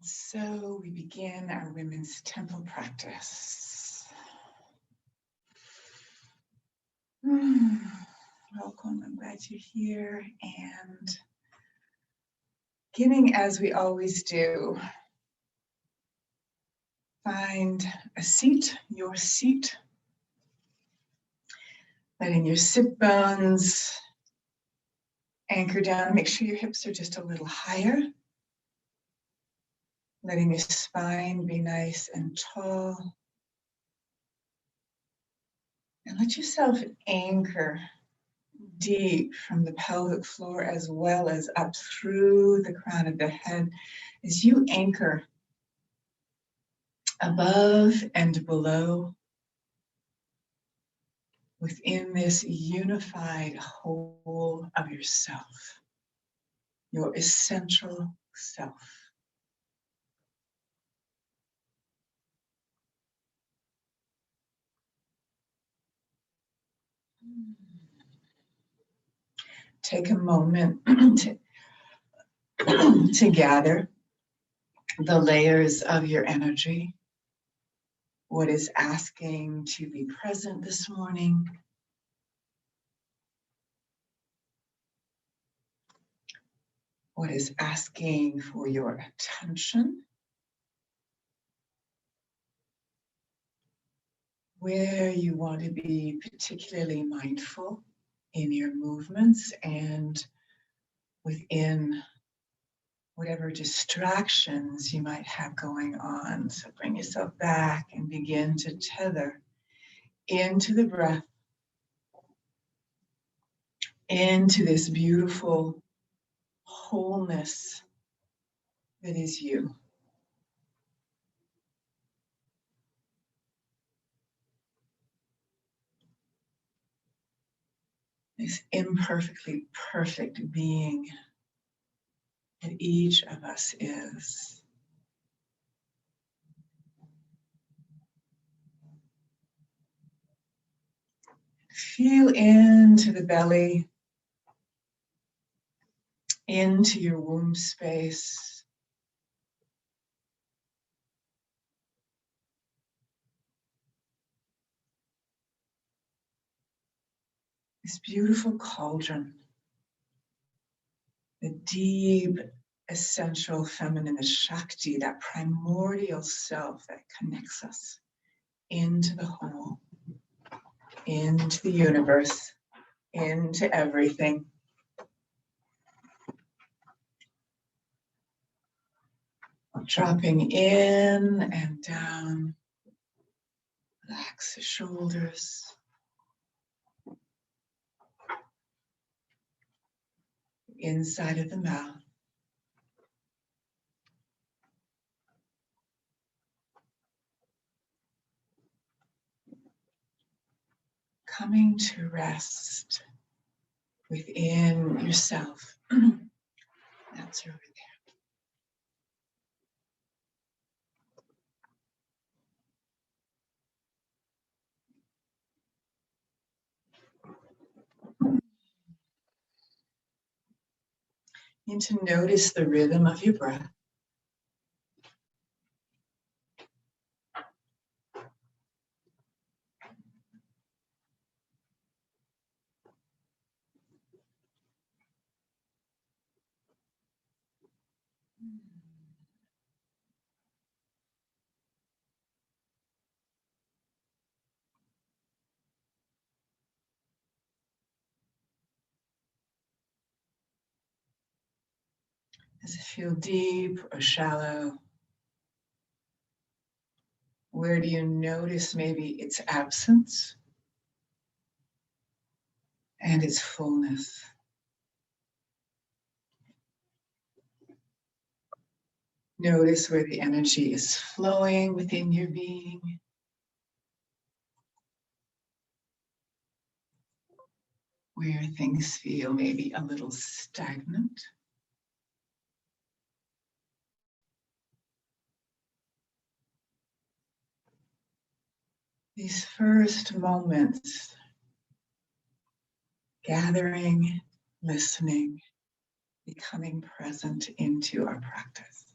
So we begin our women's temple practice. Welcome, I'm glad you're here. And beginning as we always do, find a seat, your seat, letting your sit bones anchor down. Make sure your hips are just a little higher. Letting your spine be nice and tall. And let yourself anchor deep from the pelvic floor as well as up through the crown of the head as you anchor above and below within this unified whole of yourself, your essential self. Take a moment to gather the layers of your energy. What is asking to be present this morning? What is asking for your attention? Where you want to be particularly mindful in your movements and within whatever distractions you might have going on. So bring yourself back and begin to tether into the breath, into this beautiful wholeness that is you. This imperfectly perfect being that each of us is. Feel into the belly, into your womb space. This beautiful cauldron, the deep, essential feminine Shakti, that primordial self that connects us into the whole, into the universe, into everything. Dropping in and down, relax the shoulders. Inside of the mouth. Coming to rest within yourself. That's over there. And to notice the rhythm of your breath. Does it feel deep or shallow? Where do you notice maybe its absence and its fullness? Notice where the energy is flowing within your being. Where things feel maybe a little stagnant. These first moments, gathering, listening, becoming present into our practice.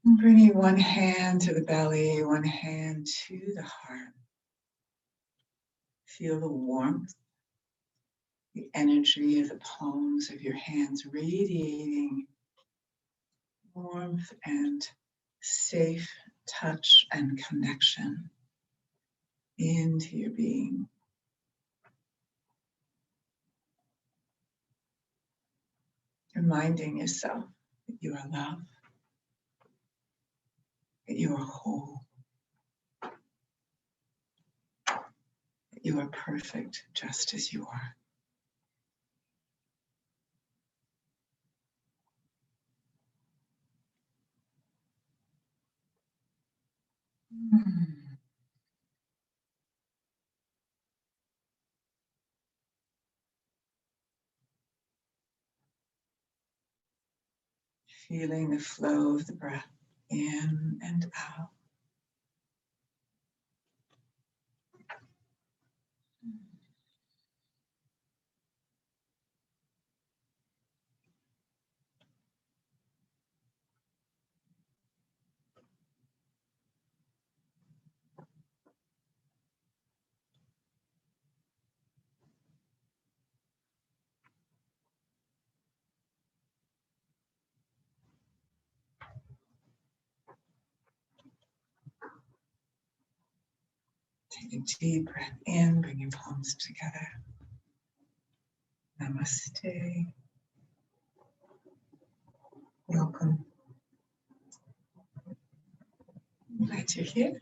Bringing one hand to the belly, one hand to the heart. Feel the warmth, the energy of the palms of your hands radiating warmth and safe touch and connection into your being. Reminding yourself that you are loved, that you are whole, that you are perfect just as you are. Feeling the flow of the breath in and out. Take a deep breath in, bring your palms together. Namaste. Welcome. Glad you're here.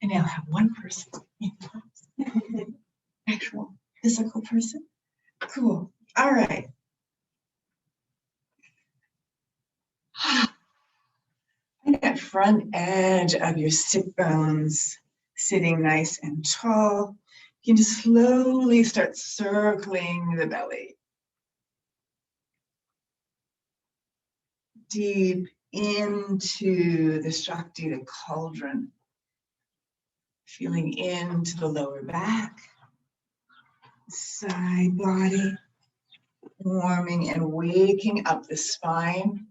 I now have one person in class. Actual physical person. Cool. All right. And that front edge of your sit bones sitting nice and tall. You can just slowly start circling the belly. Deep into the Shakti, the cauldron. Feeling into the lower back, side body, warming and waking up the spine.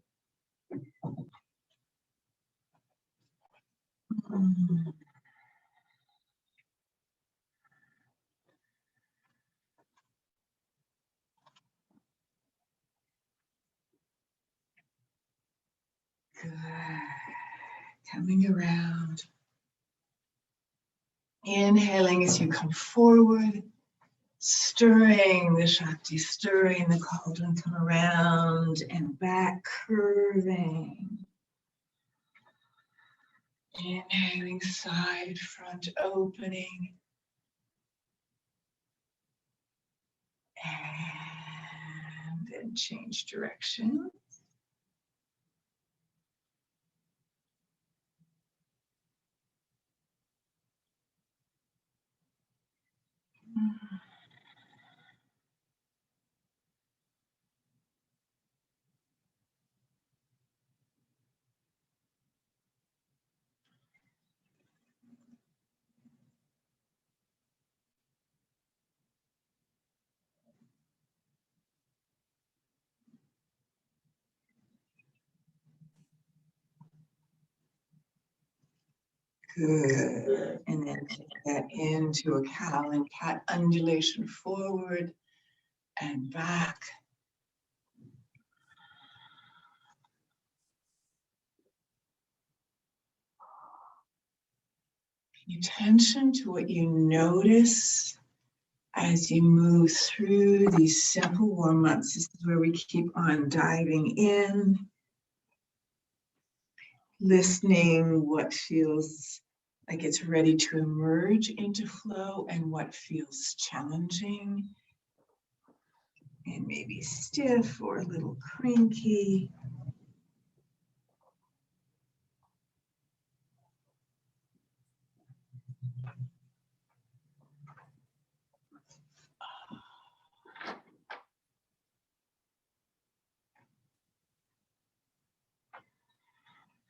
Good. Coming around. Inhaling as you come forward, stirring the Shakti, stirring the cauldron, come around and back, curving. Inhaling, side, front opening. And then change direction. Good. And then take that into a cow and cat undulation forward and back. Pay attention to what you notice as you move through these simple warm-ups. This is where we keep on diving in, listening what feels like it's ready to emerge into flow and what feels challenging and maybe stiff or a little cranky.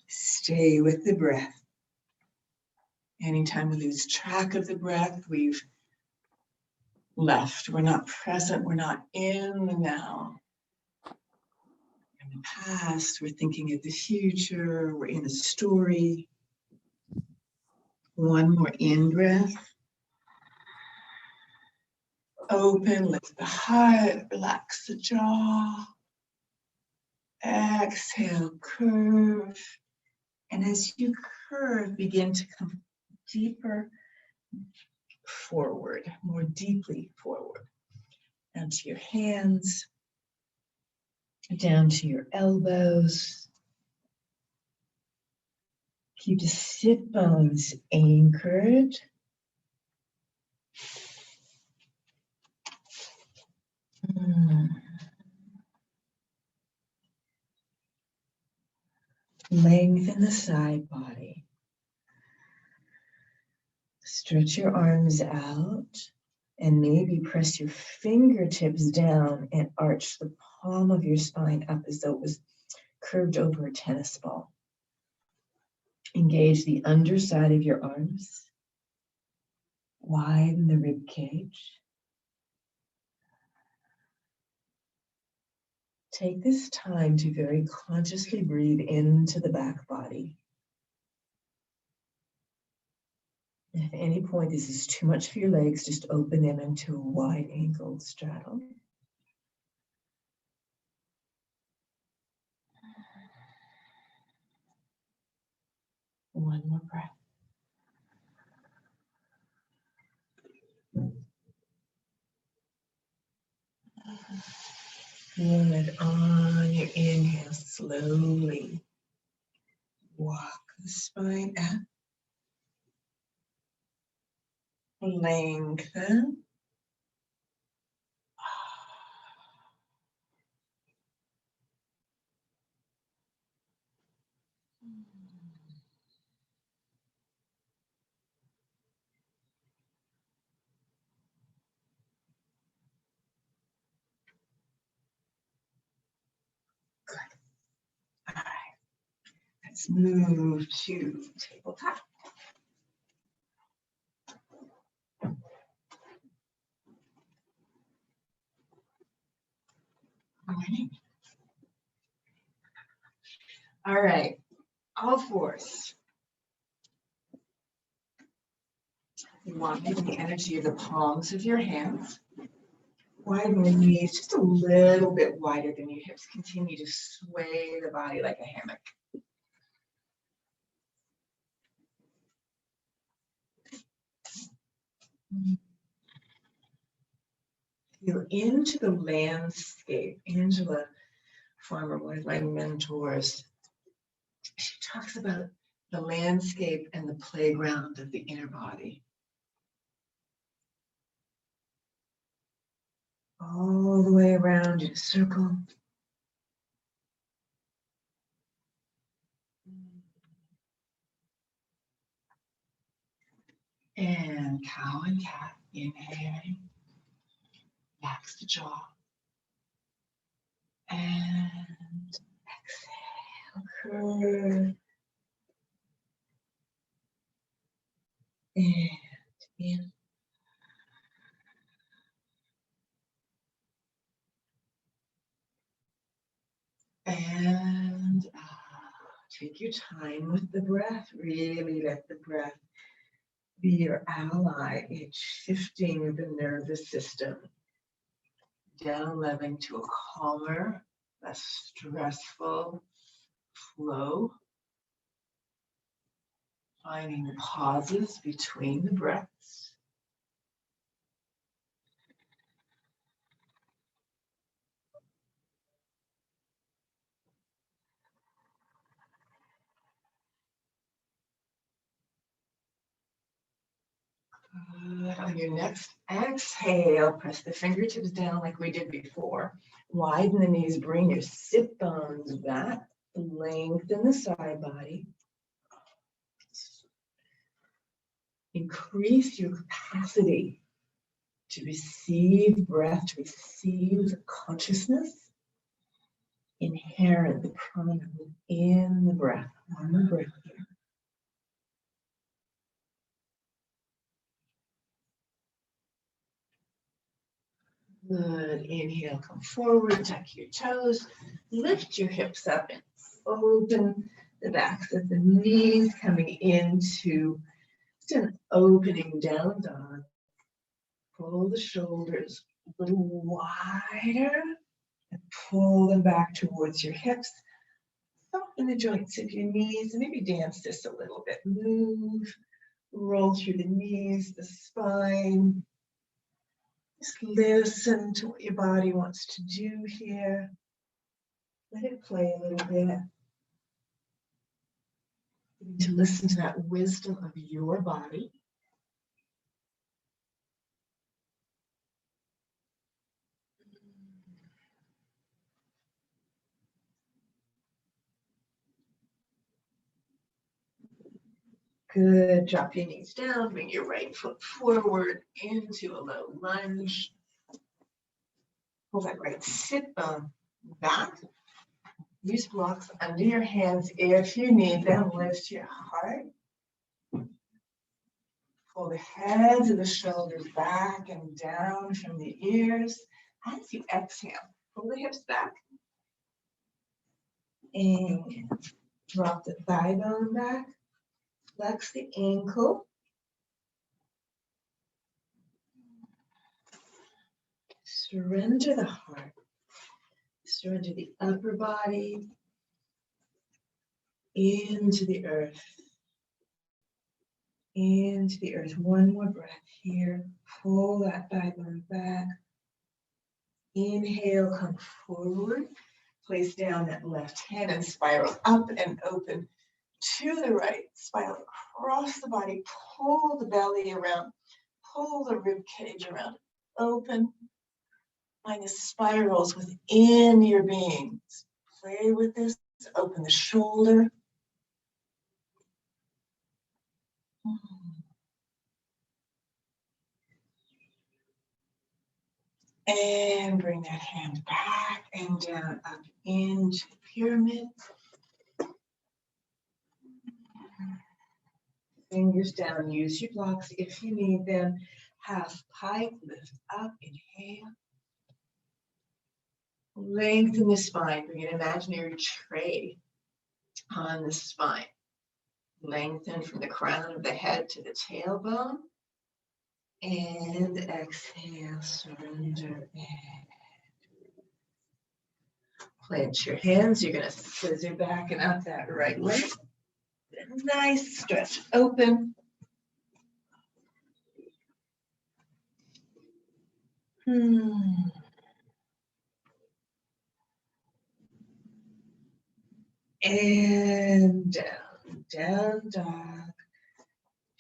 Stay with the breath. Anytime we lose track of the breath, we've left. We're not present. We're not in the now. the past, we're thinking of the future, we're in a story. One more in-breath. Open, lift the heart, relax the jaw. Exhale, curve. And as you curve, begin to come deeper forward, more deeply forward. Down to your hands, down to your elbows. Keep the sit bones anchored. Lengthen the side body. Stretch your arms out and maybe press your fingertips down and arch the palm of your spine up as though it was curved over a tennis ball. Engage the underside of your arms. Widen the rib cage. Take this time to very consciously breathe into the back body. If at any point this is too much for your legs, just open them into a wide angled straddle. One more breath. Feel it on your inhale, slowly walk the spine up. Lengthen. Good. All right. Let's move to tabletop. All right, all fours. You want the energy of the palms of your hands. Widen the knees just a little bit wider than your hips. Continue to sway the body like a hammock. Feel into the landscape. Angela, former one of my mentors, she talks about the landscape and the playground of the inner body. All the way around in a circle. And cow and cat, inhaling. Relax the jaw. And exhale, curve. And in. And out. Take your time with the breath. Really let the breath be your ally. It's shifting the nervous system down leveling to a calmer, less stressful flow. Finding the pauses between the breaths. Good. On your next exhale, press the fingertips down like we did before. Widen the knees, bring your sit bones back. Lengthen the side body. Increase your capacity to receive breath, to receive consciousness inherent, the prana within the breath. One more breath here. Good. Inhale, come forward, tuck your toes. lift your hips up and open the backs of the knees, coming into just an opening down dog. Pull the shoulders a little wider and pull them back towards your hips. Soften the joints of your knees and maybe dance this a little bit. Move, roll through the knees, the spine. Just listen to what your body wants to do here. Let it play a little bit. You need to listen to that wisdom of your body. Good. Drop your knees down. Bring your right foot forward into a low lunge. Pull that right sit bone back. Use blocks under your hands if you need them. Lift your heart. Pull the heads of the shoulders back and down from the ears. As you exhale, pull the hips back. And drop the thigh bone back. Flex the ankle. Surrender the heart. Surrender the upper body into the earth. Into the earth. One more breath here. Pull that thigh bone back. Inhale, come forward. Place down that left hand and spiral up and open to the right. Spiral across the body. Pull the belly around. Pull the rib cage around. Open. Find the spirals within your being. Play with this. Open the shoulder. And bring that hand back and down, up into the pyramid. Fingers down, use your blocks if you need them. Half pike, lift up, inhale. Lengthen the spine, bring an imaginary tray on the spine. Lengthen from the crown of the head to the tailbone. And exhale, surrender. Plant your hands. You're going to scissor back and up that right leg. Nice stretch open. And down, down dog.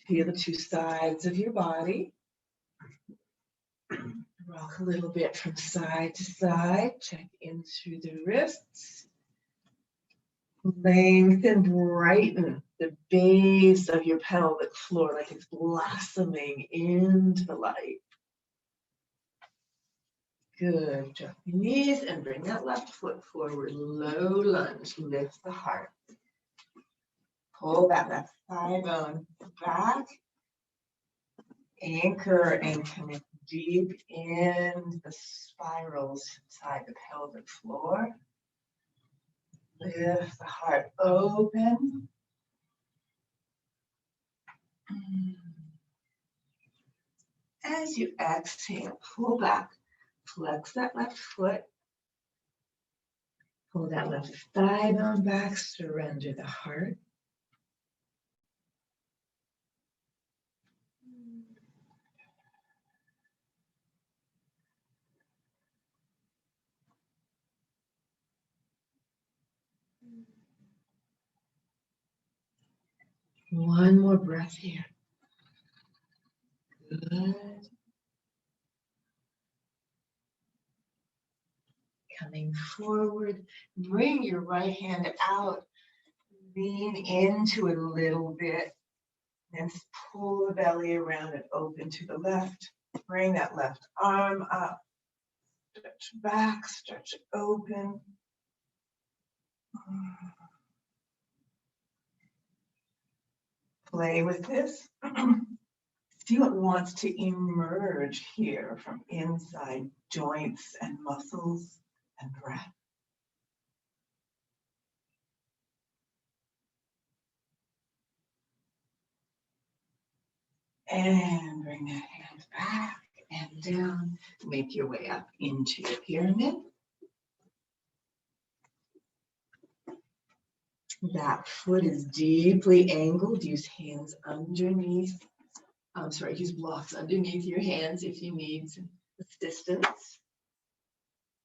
Feel the two sides of your body. Rock a little bit from side to side. Check in through the wrists. Lengthen, brighten the base of your pelvic floor like it's blossoming into the light. Good. Drop your knees and bring that left foot forward. Low lunge. Lift the heart. Pull that left thigh bone back. Anchor and connect deep in the spirals inside the pelvic floor. Lift the heart open. As you exhale, pull back. Flex that left foot. Pull that left thigh bone back. Surrender the heart. One more breath here. Good. Coming forward, bring your right hand out. Lean into it a little bit. Then pull the belly around and open to the left. Bring that left arm up. Stretch back, stretch open. Play with this. See what wants to emerge here from inside joints and muscles and breath. And bring that hand back and down. Make your way up into your pyramid. That foot is deeply angled. Use hands underneath. Use blocks underneath your hands if you need assistance.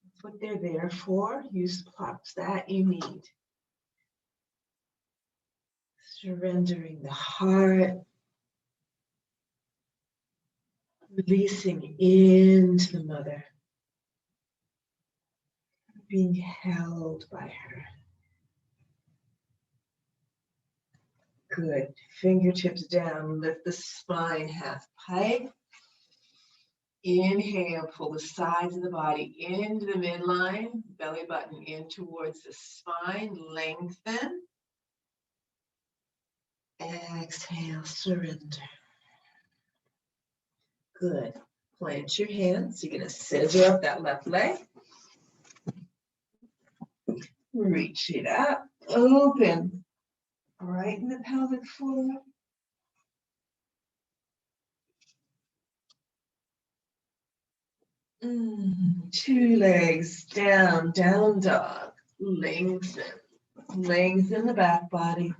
That's what they're there for. Use blocks that you need. Surrendering the heart. Releasing into the mother. Being held by her. Good. Fingertips down. Lift the spine half pike. Inhale. Pull the sides of the body into the midline. Belly button in towards the spine. Lengthen. Exhale. Surrender. Good. Plant your hands. You're going to scissor up that left leg. Reach it up. Open. Right in the pelvic floor. Two legs down, down dog. Lengthen. Lengthen the back body.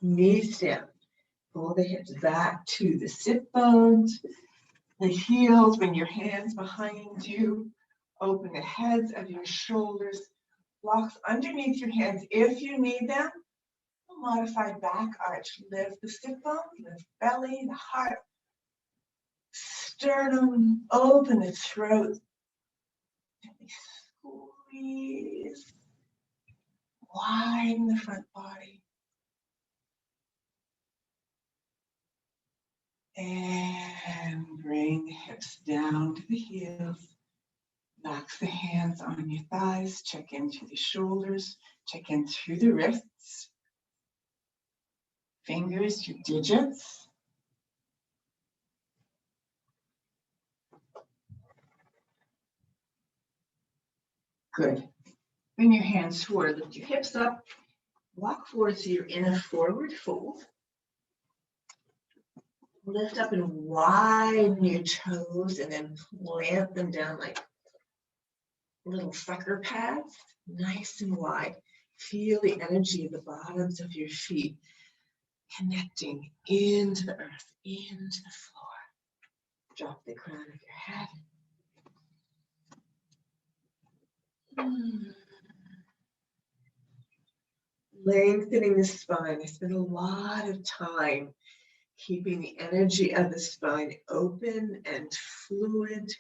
Knee stem. Pull the hips back to the sit bones. The heels, bring your hands behind you. Open the heads of your shoulders. Blocks underneath your hands if you need them. A modified back arch. Lift the sit bone, lift belly, the heart. Sternum, open the throat. Gently squeeze. Widen the front body. And bring the hips down to the heels. Relax the hands on your thighs. Check in through the shoulders. Check in through the wrists. Fingers, your digits. Good. Bring your hands forward. Lift your hips up. Walk forward so you're in a forward fold. Lift up and widen your toes and then plant them down like little sucker pads, nice and wide. Feel the energy of the bottoms of your feet connecting into the earth, into the floor. Drop the crown of your head. Lengthening the spine. I spend a lot of time keeping the energy of the spine open and fluid.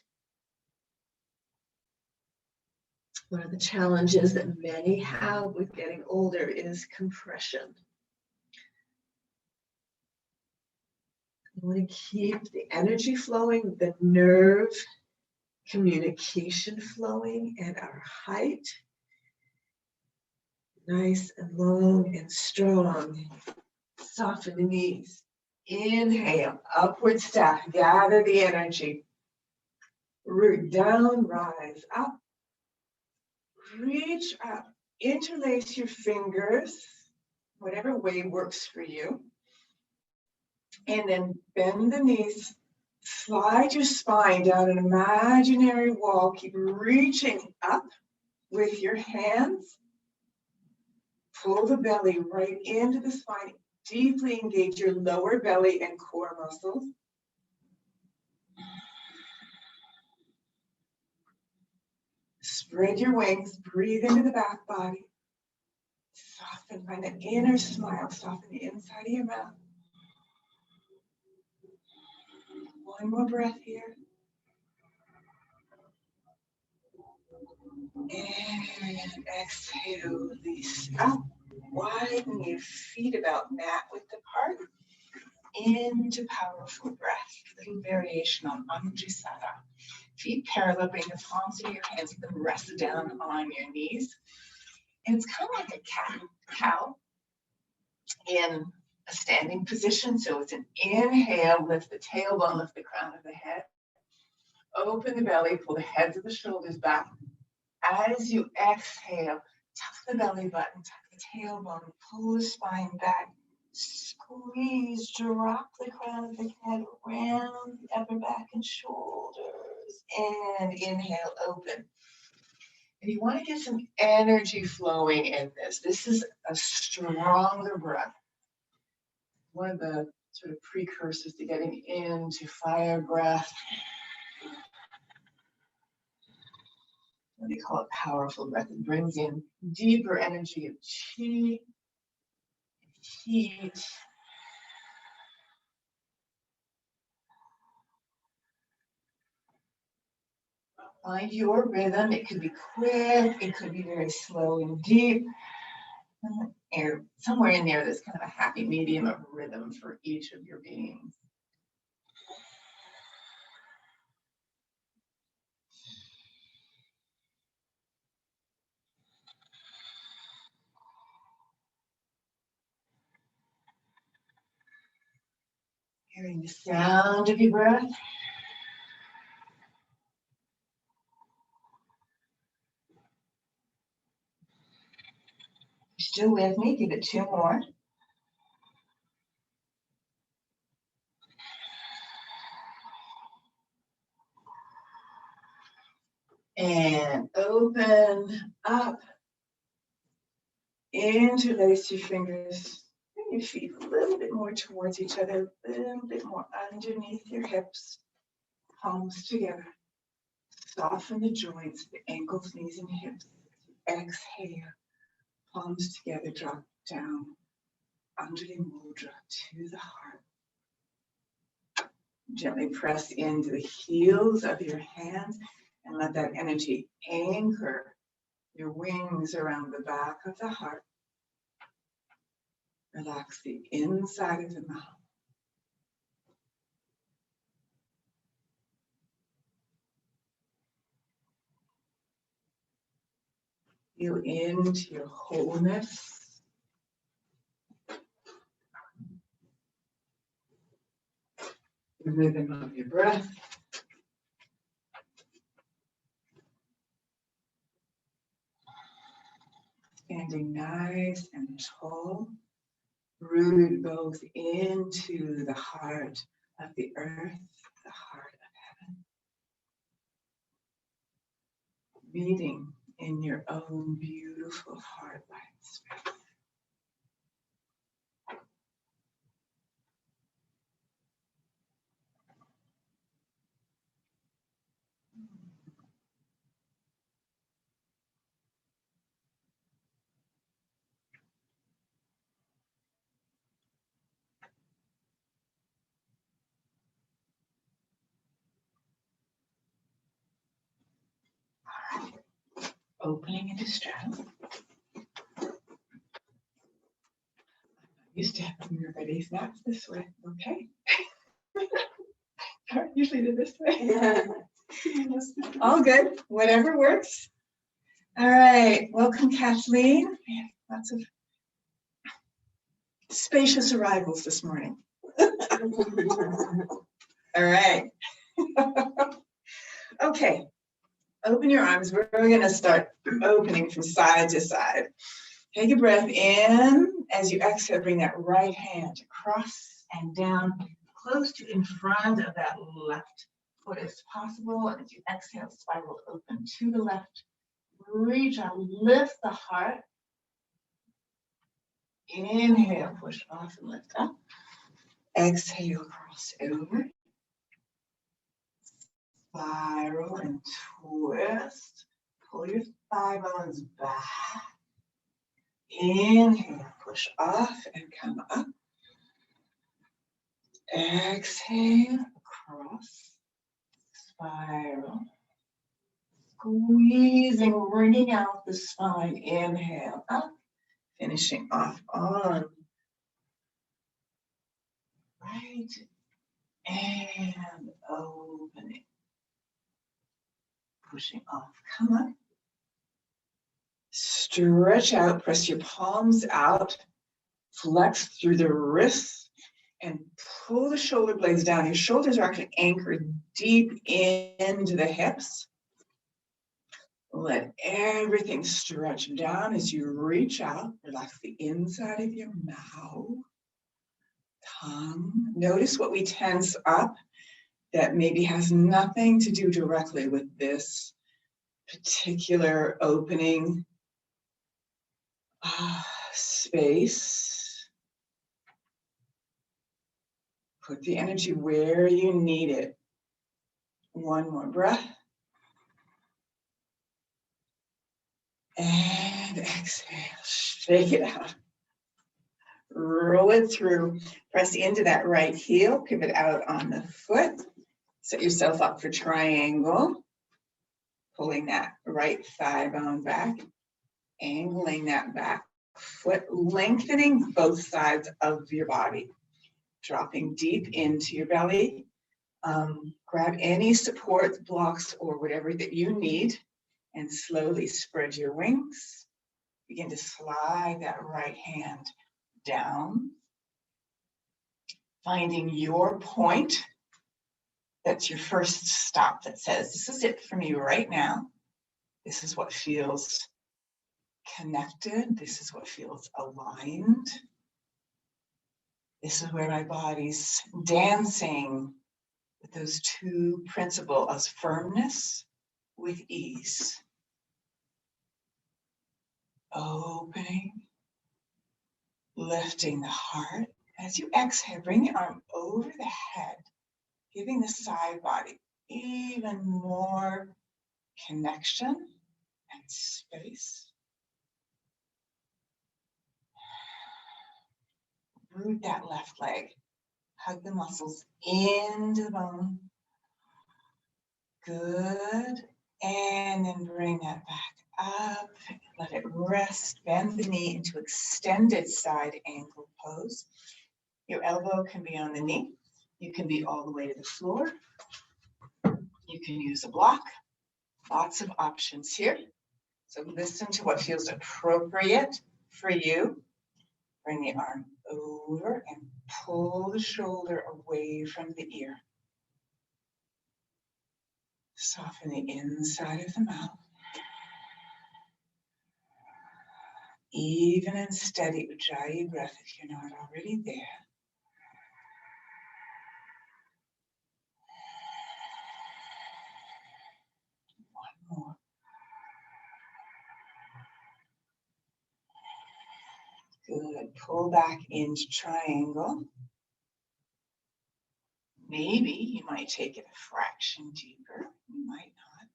One of the challenges that many have with getting older is compression. We want to keep the energy flowing, the nerve communication flowing, and our height nice and long and strong. Soften the knees. Inhale, upward stack, gather the energy. Root down, rise up. Reach up, interlace your fingers, whatever way works for you. And then bend the knees, slide your spine down an imaginary wall. Keep reaching up with your hands. Pull the belly right into the spine. Deeply engage your lower belly and core muscles. Spread your wings, breathe into the back body. Soften, find an inner smile, soften the inside of your mouth. One more breath here. And exhale, release up. Widen your feet about mat width apart. Into powerful breath. Little variation on Anujasara. Feet parallel, bring the palms of your hands, then rest down on your knees. And it's kind of like a cat cow in a standing position. So it's an inhale, lift the tailbone, lift the crown of the head. Open the belly, pull the heads of the shoulders back. as you exhale, tuck the belly button, tuck the tailbone, pull the spine back, squeeze, drop the crown of the head around the upper back and shoulders, and inhale, open. And you want to get some energy flowing in this. This is a stronger breath. One of the sort of precursors to getting into fire breath. They call it powerful breath. It brings in deeper energy of chi, heat. Find your rhythm. It could be quick, it could be very slow and deep. And somewhere in there, there's kind of a happy medium of rhythm for each of your beings. Hearing the sound of your breath. You're still with me, give it 2 more. And open up. Interlace your fingers and your feet a little bit more towards each other, a little bit more underneath your hips, palms together. Soften the joints, the ankles, knees, and hips. Exhale, palms together, drop down, Anjali Mudra to the heart. Gently press into the heels of your hands and let that energy anchor your wings around the back of the heart. Relax the inside of the mouth. Feel into your wholeness. The rhythm of your breath. Standing nice and tall, rooted both into the heart of the earth, the heart of heaven. Meeting in your own beautiful heart-like space. Opening into straddle. I'm used to having everybody's naps this way. Okay. Usually do this way. All good. Whatever works. All right. Welcome, Kathleen. We have lots of spacious arrivals this morning. All right. Okay. Open your arms. We're going to start opening from side to side. Take a breath in. As you exhale, bring that right hand across and down, close to in front of that left foot as possible. And as you exhale, spiral open to the left. Reach out, lift the heart. Inhale, push off and lift up. Exhale, cross over. Spiral and twist. Pull your thigh bones back. Inhale, push off and come up. Exhale, across. Spiral. Squeezing, bringing out the spine. Inhale, up. Finishing off on right and opening. Pushing off, come up. Stretch out, press your palms out, flex through the wrists, and pull the shoulder blades down. Your shoulders are actually anchored deep into the hips. Let everything stretch down as you reach out. Relax the inside of your mouth, tongue. Notice what we tense up that maybe has nothing to do directly with this particular opening space. Put the energy where you need it. One more breath. And exhale, shake it out. Roll it through. Press into that right heel, pivot out on the foot. Set yourself up for triangle. Pulling that right thigh bone back. Angling that back foot, lengthening both sides of your body. Dropping deep into your belly. Grab any support blocks or whatever that you need. And slowly spread your wings. Begin to slide that right hand down. Finding your point. That's your first stop that says, this is it for me right now. This is what feels connected. This is what feels aligned. This is where my body's dancing with those two principles of firmness with ease. Opening, lifting the heart. As you exhale, bring the arm over the head, giving the side body even more connection and space. Root that left leg. Hug the muscles into the bone. Good. And then bring that back up. Let it rest. Bend the knee into extended side angle pose. Your elbow can be on the knee. You can be all the way to the floor. You can use a block. Lots of options here. So listen to what feels appropriate for you. Bring the arm over and pull the shoulder away from the ear. Soften the inside of the mouth. Even and steady Ujjayi breath if you're not already there. One more. Good. Pull back into triangle. Maybe you might take it a fraction deeper. You might not.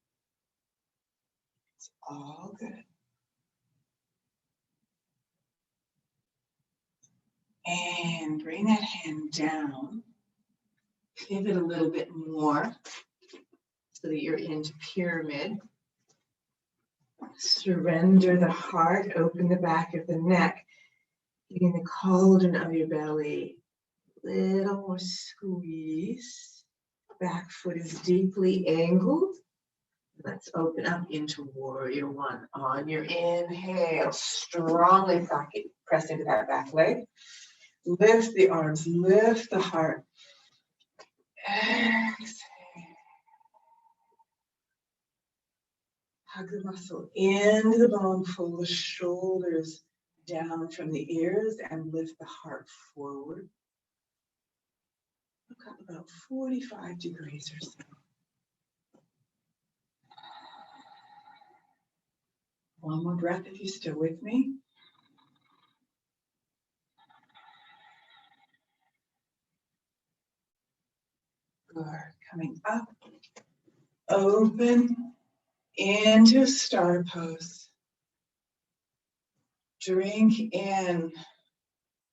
It's all good. And bring that hand down. Pivot a little bit more so that you're into pyramid. Surrender the heart. Open the back of the neck. Giving the cauldron of your belly a little more squeeze. Back foot is deeply angled. Let's open up into warrior one. On your inhale, strongly press into that back leg. Lift the arms, lift the heart. Exhale. Hug the muscle into the bone, pull the shoulders down from the ears and lift the heart forward. Look up about 45 degrees or so. One more breath if you're still with me. Good. Coming up, open into star pose. Drink in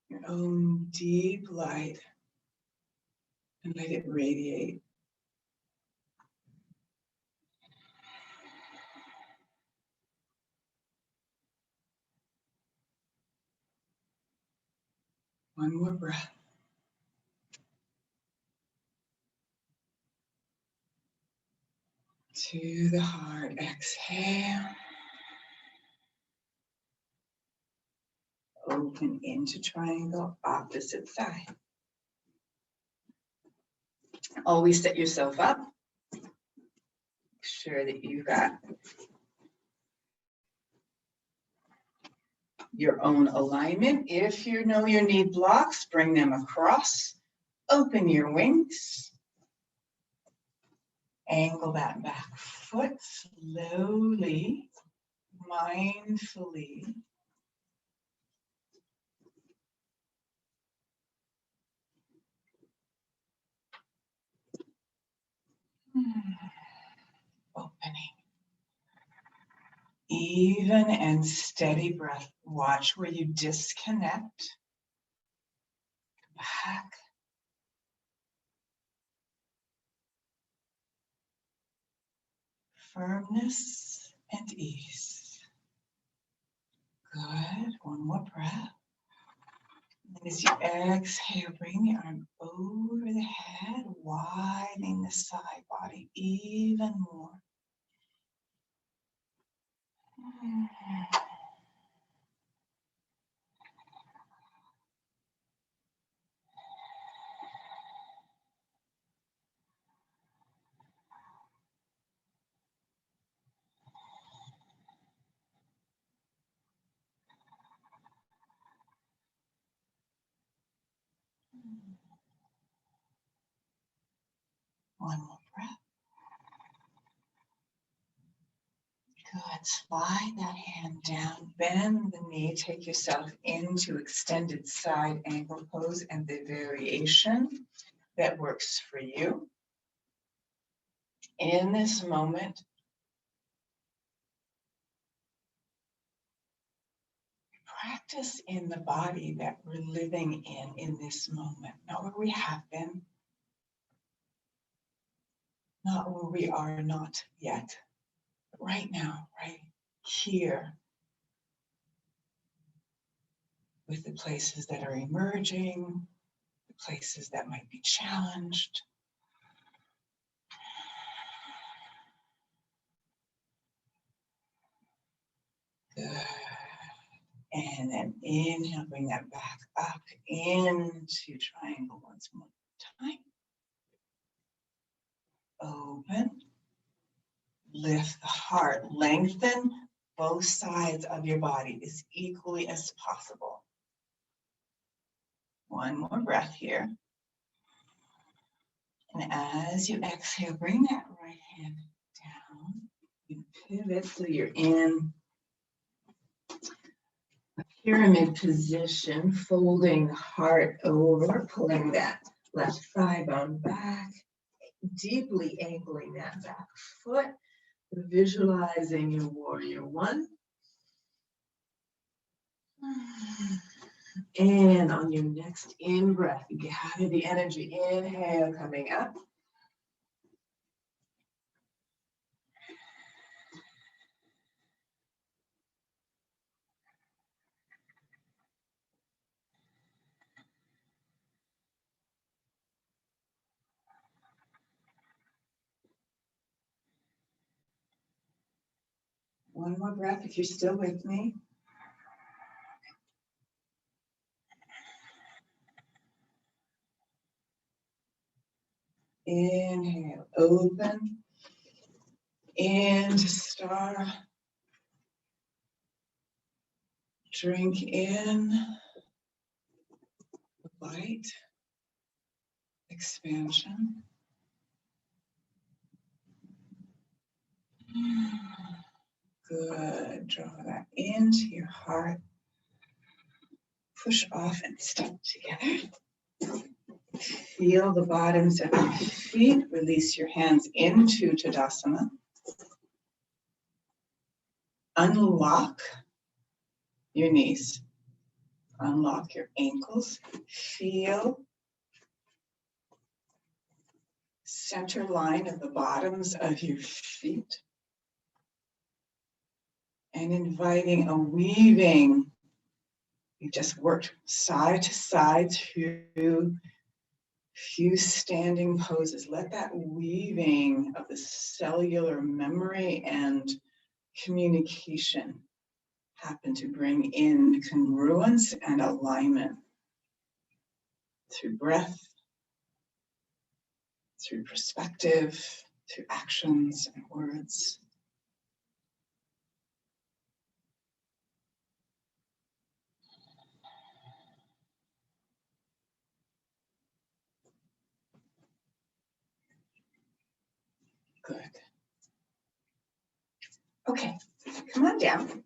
your own deep light and let it radiate. One more breath. To the heart, exhale. Open into triangle, opposite side. Always set yourself up. Make sure that you've got your own alignment. If you know you need blocks, bring them across. Open your wings. Angle that back foot slowly, mindfully. Opening. Even and steady breath. Watch where you disconnect. Back. Firmness and ease. Good. One more breath. And as you exhale, bring the arm over the head, widening the side body even more. One more breath. Good. Slide that hand down, bend the knee, take yourself into extended side angle pose and the variation that works for you. In this moment, practice in the body that we're living in this moment, not where we have been, not where we are not yet, but right now, right here, with the places that are emerging, the places that might be challenged. Good. And then inhale, bring that back up into triangle once more time. Open. Lift the heart. Lengthen both sides of your body as equally as possible. One more breath here. And as you exhale, bring that right hand down. You pivot so you're in a pyramid position, folding the heart over, pulling that left thigh bone back, deeply angling that back foot, visualizing your warrior one. And on your next in-breath, gather the energy. Inhale, coming up. One more breath if you're still with me. Inhale, open. Into star. Drink in light, expansion. Good. Draw that into your heart. Push off and step together. Feel the bottoms of your feet. Release your hands into Tadasana. Unlock your knees. Unlock your ankles. Feel center line of the bottoms of your feet. And inviting a weaving. You just worked side to side through few standing poses. Let that weaving of the cellular memory and communication happen to bring in congruence and alignment through breath, through perspective, through actions and words. Good. Okay, come on down.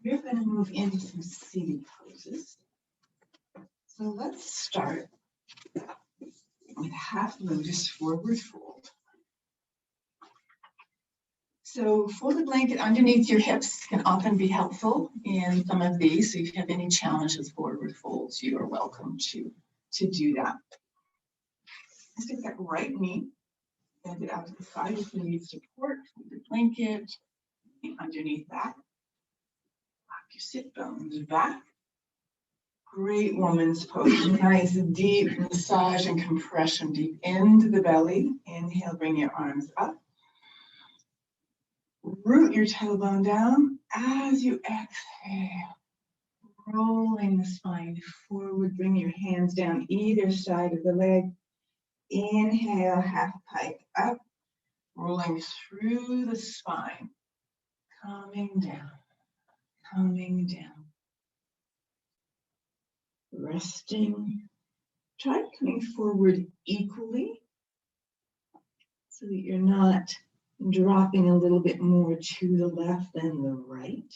We're going to move into some seated poses. So let's start with half lotus forward fold. So fold a blanket underneath your hips can often be helpful in some of these. So if you have any challenges forward folds, you are welcome to do that. Let's take that right knee, bend it out to the side if you need support. Fold the blanket underneath that. Lock your sit bones back. Great woman's pose. Nice deep massage and compression deep into the belly. Inhale, bring your arms up. Root your tailbone down as you exhale. Rolling the spine forward. Bring your hands down either side of the leg. Inhale, half pike up. Rolling through the spine. Coming down. Coming down. Resting. Try coming forward equally so that you're not dropping a little bit more to the left than the right.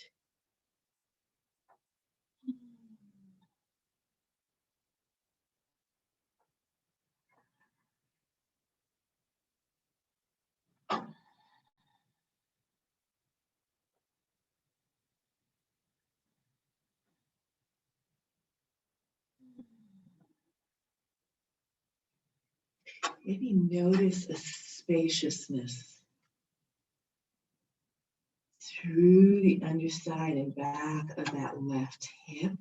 Maybe notice a spaciousness through the underside and back of that left hip.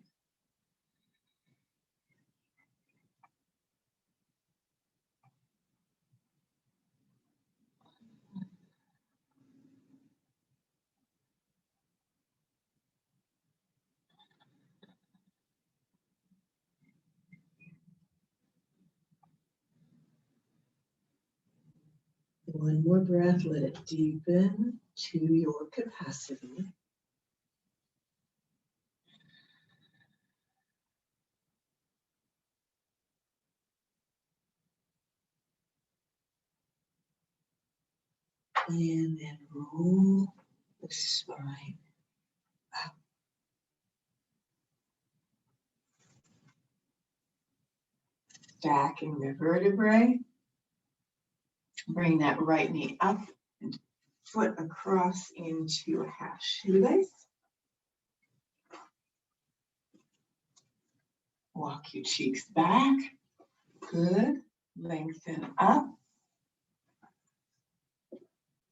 One more breath, let it deepen to your capacity. And then roll the spine up. Stacking the vertebrae. Bring that right knee up and foot across into a half shoelace. Walk your cheeks back. Good. Lengthen up.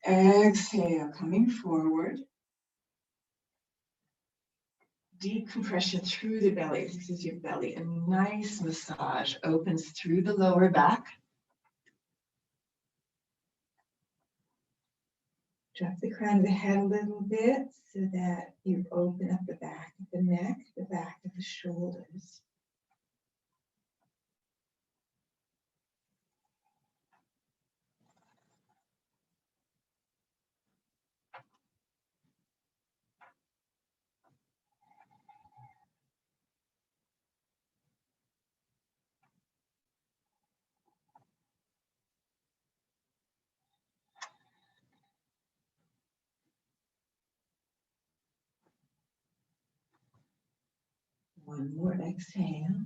Exhale, coming forward. Deep compression through the belly. This is your belly. A nice massage opens through the lower back. Drop the crown of the head a little bit so that you open up the back of the neck, the back of the shoulders. One more exhale.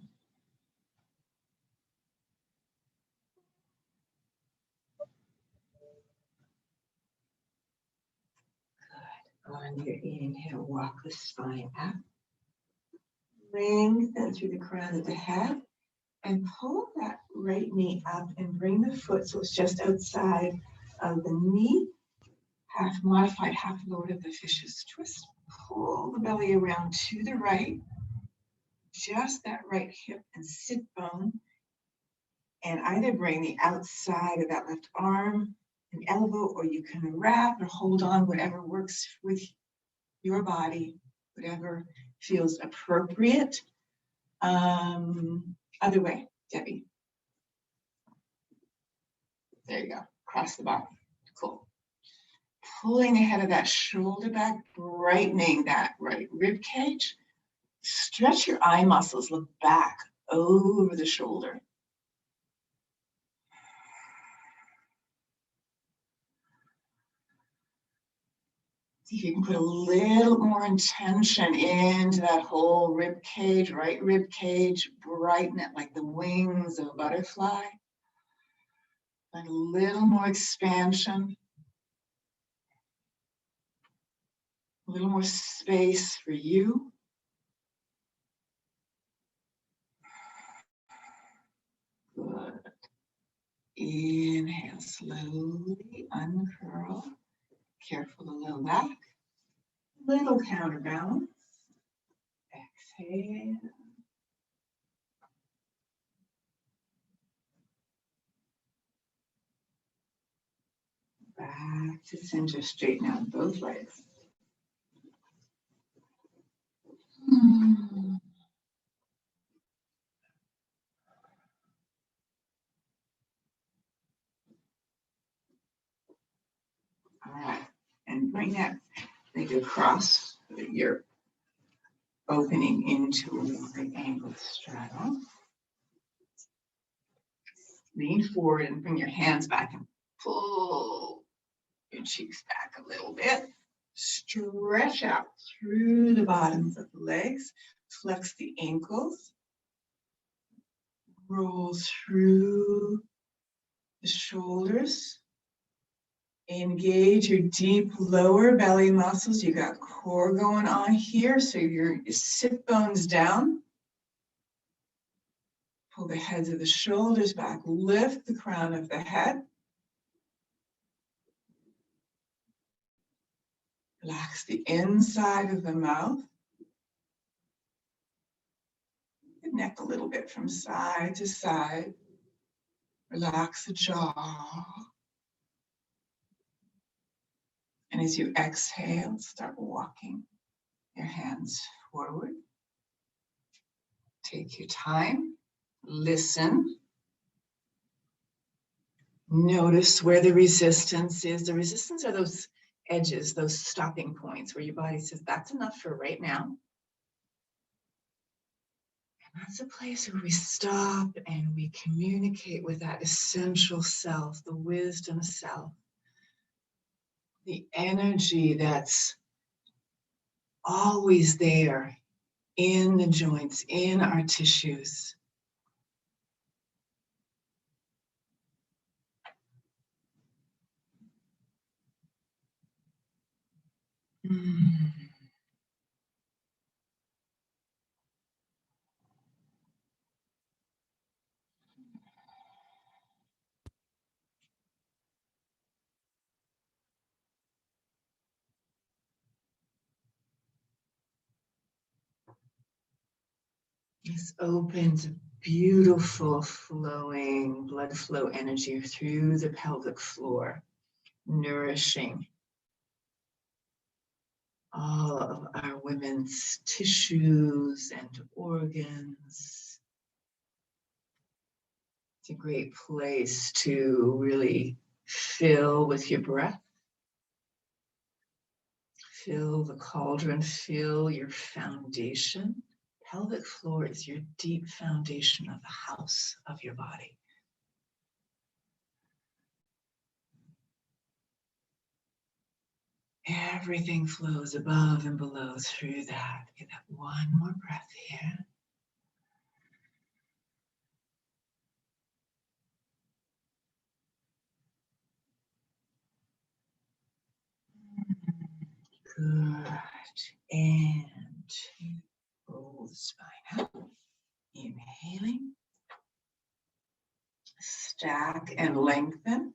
Good. On your inhale, walk the spine up. Lengthen through the crown of the head. And pull that right knee up and bring the foot so it's just outside of the knee. Half modified, half lowered of the fish's twist. Pull the belly around to the right. Just that right hip and sit bone. And either bring the outside of that left arm and elbow, or you can wrap or hold on, whatever works with your body, whatever feels appropriate. Other way, Debbie. There you go, across the bottom. Cool. Pulling the head of that shoulder back, brightening that right rib cage. Stretch your eye muscles, look back over the shoulder. See if you can put a little more intention into that whole rib cage, right rib cage, brighten it like the wings of a butterfly. And a little more expansion, a little more space for you. Good. Inhale, slowly uncurl. Careful to low back. Little counterbalance. Exhale. Back to center, straighten out both legs. All right, and bring that leg across so that you're opening into a wide angled straddle. Lean forward and bring your hands back and pull your cheeks back a little bit. Stretch out through the bottoms of the legs. Flex the ankles. Roll through the shoulders. Engage your deep lower belly muscles. You got core going on here, so your sit bones down. Pull the heads of the shoulders back. Lift the crown of the head. Relax the inside of the mouth. The neck a little bit from side to side. Relax the jaw. And as you exhale, start walking your hands forward. Take your time. Listen. Notice where the resistance is. The resistance are those edges, those stopping points where your body says, that's enough for right now. And that's a place where we stop and we communicate with that essential self, the wisdom self, the energy that's always there in the joints, in our tissues. This opens beautiful flowing blood flow energy through the pelvic floor, nourishing all of our women's tissues and organs. It's a great place to really fill with your breath. Fill the cauldron, fill your foundation. Pelvic floor is your deep foundation of the house of your body. Everything flows above and below through that. Get that one more breath here. Good. And roll the spine up. Inhaling. Stack and lengthen.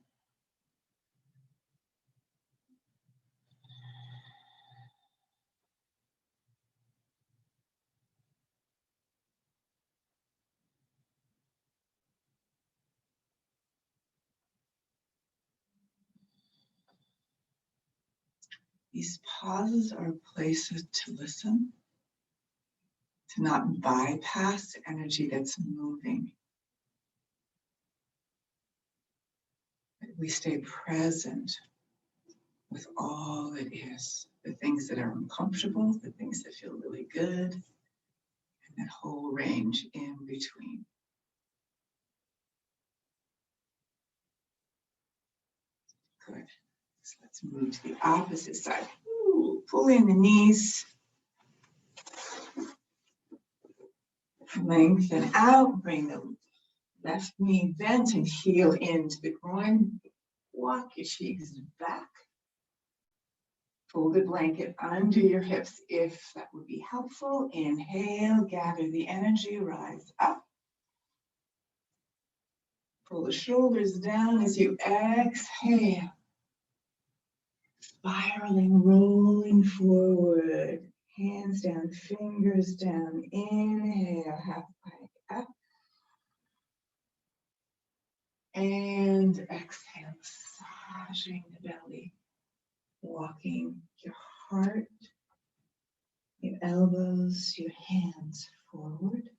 These pauses are places to listen, to not bypass the energy that's moving. We stay present with all that is, the things that are uncomfortable, the things that feel really good, and that whole range in between. Good. So let's move to the opposite side. Ooh. pull in the knees. Lengthen out, bring the left knee bent and heel into the groin. Walk your cheeks back. Fold the blanket under your hips if that would be helpful. Inhale, gather the energy, rise up. Pull the shoulders down as you exhale. Spiraling, rolling forward. Hands down, fingers down. Inhale, half plank up. And exhale, massaging the belly. Walking your heart, your elbows, your hands forward.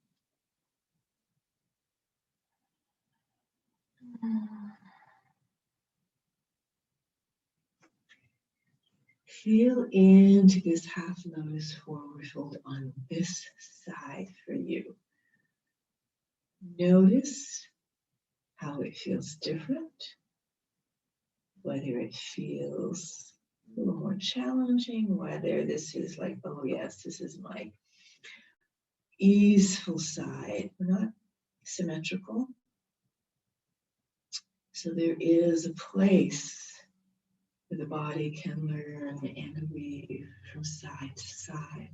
Feel into this half lotus forward fold on this side for you. Notice how it feels different, whether it feels a little more challenging, whether this is like, oh yes, this is my easeful side. We're not symmetrical. So there is a place where the body can learn and weave from side to side.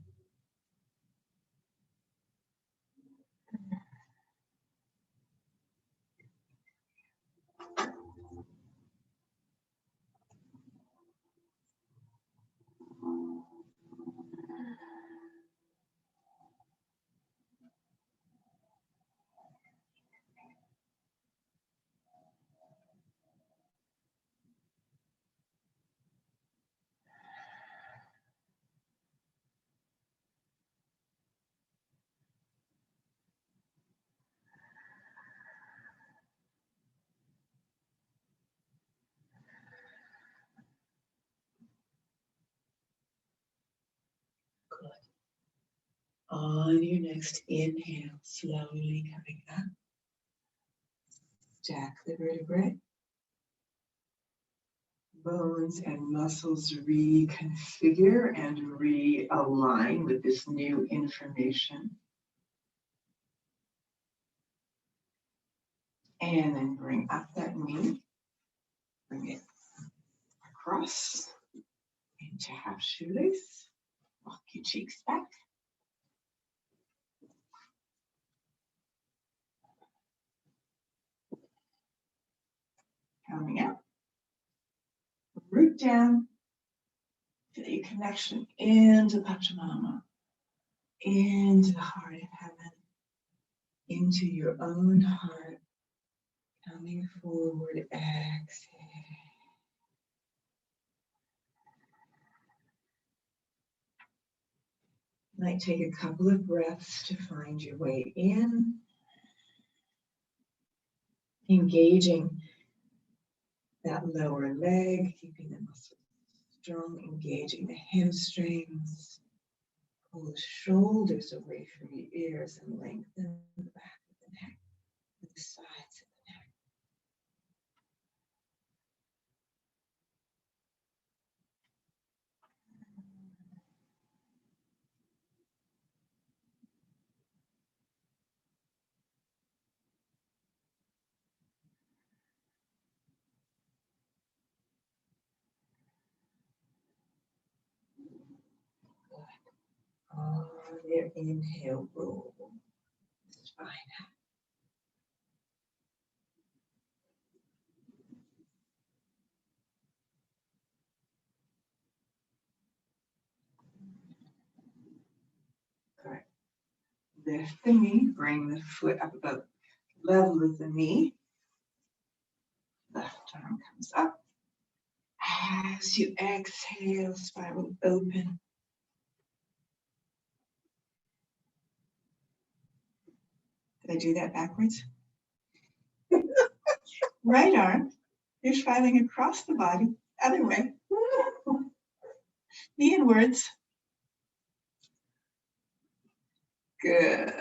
Good. On your next inhale, slowly coming up. Stack the vertebrae. Bones and muscles reconfigure and realign with this new information. And then bring up that knee. Bring it across into half shoelace. Walk your cheeks back. Coming out. Root down. Feel your connection into Pachamama. Into the heart of heaven. Into your own heart. Coming forward. Exhale. Might take a couple of breaths to find your way in. Engaging that lower leg, keeping the muscles strong, engaging the hamstrings. Pull the shoulders away from your ears and lengthen the back of the neck, and the sides of the neck. On your inhale, roll the spine out. Good. Lift the knee, bring the foot up about level with the knee. Left arm comes up. As you exhale, spiral open. Did I do that backwards? Right arm, you're spiraling across the body, other way. Knee inwards. Good.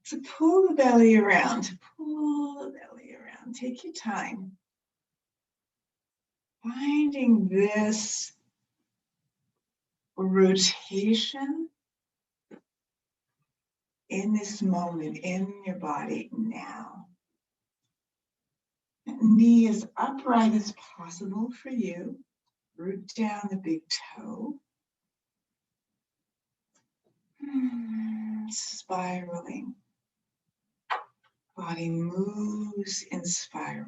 So pull the belly around. Pull the belly around. Take your time. Finding this rotation in this moment, in your body now. Knee as upright as possible for you. Root down the big toe. Spiraling. Body moves in spirals.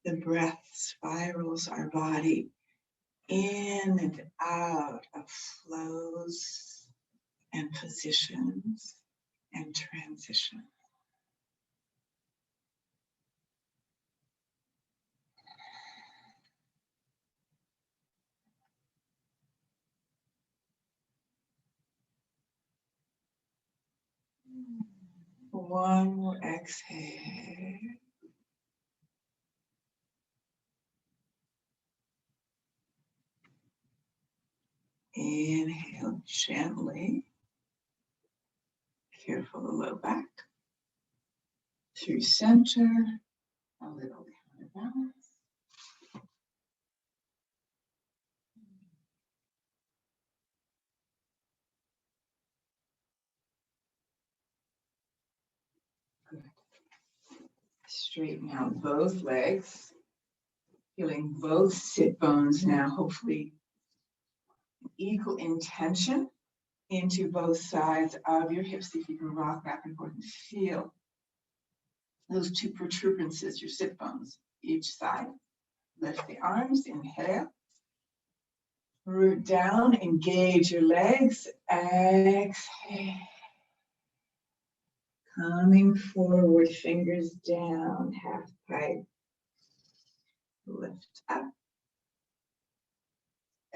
The breath spirals our body in and out of flows and positions and transition. One more exhale. Inhale gently. Careful the low back. Through center. A little counterbalance. Good. Straighten out both legs. Feeling both sit bones now, hopefully equal intention into both sides of your hips. If you can rock back and forth and feel those two protuberances, your sit bones, each side. Lift the arms, inhale. Root down, engage your legs. Exhale. Coming forward, fingers down, half pipe. Lift up.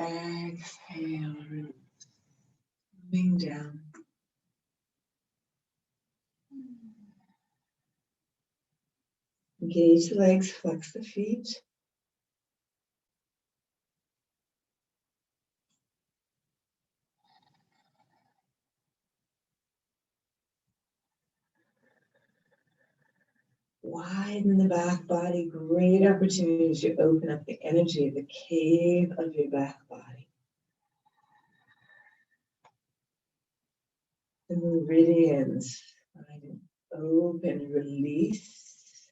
Exhale, roots. Coming down. Engage the legs, flex the feet. Widen the back body, great opportunity to open up the energy of the cave of your back body. The meridians, find an open release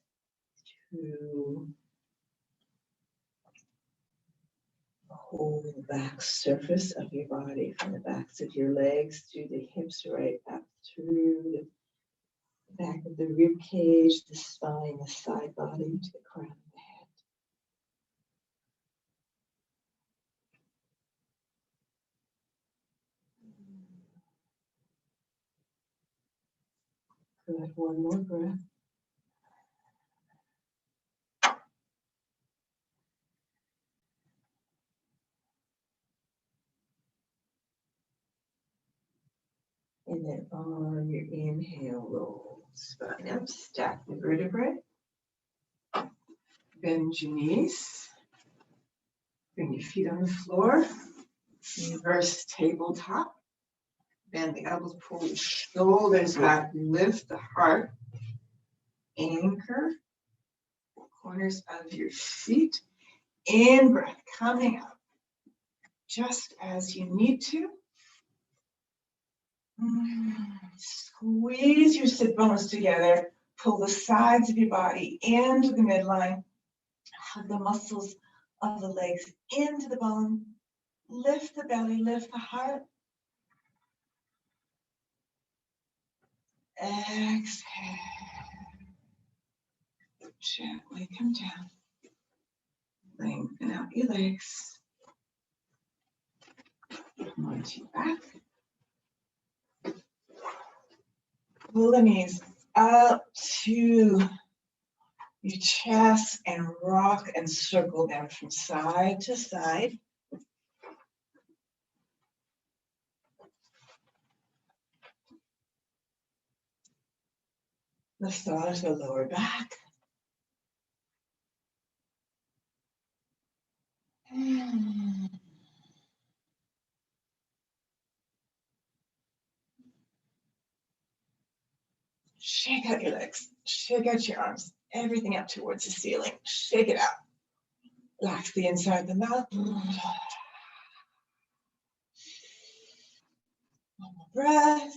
to the whole back surface of your body, from the backs of your legs through the hips, right up through the back of the rib cage, the spine, the side body, to the crown of the head. Good, one more breath. And then on your inhale, roll spine up, stack the vertebrae. Bend your knees. Bring your feet on the floor. Reverse tabletop. Bend the elbows, pull the shoulders back, lift the heart. Anchor the corners of your feet. In breath, coming up. Just as you need to. Squeeze your sit bones together. Pull the sides of your body into the midline. Hug the muscles of the legs into the bone. Lift the belly, lift the heart. Exhale. Gently come down. Lengthen out your legs. Come onto your back. Pull the knees up to your chest and rock and circle them from side to side. Massage the lower back. Shake out your legs, shake out your arms, everything up towards the ceiling. Shake it out. Relax the inside of the mouth. breath.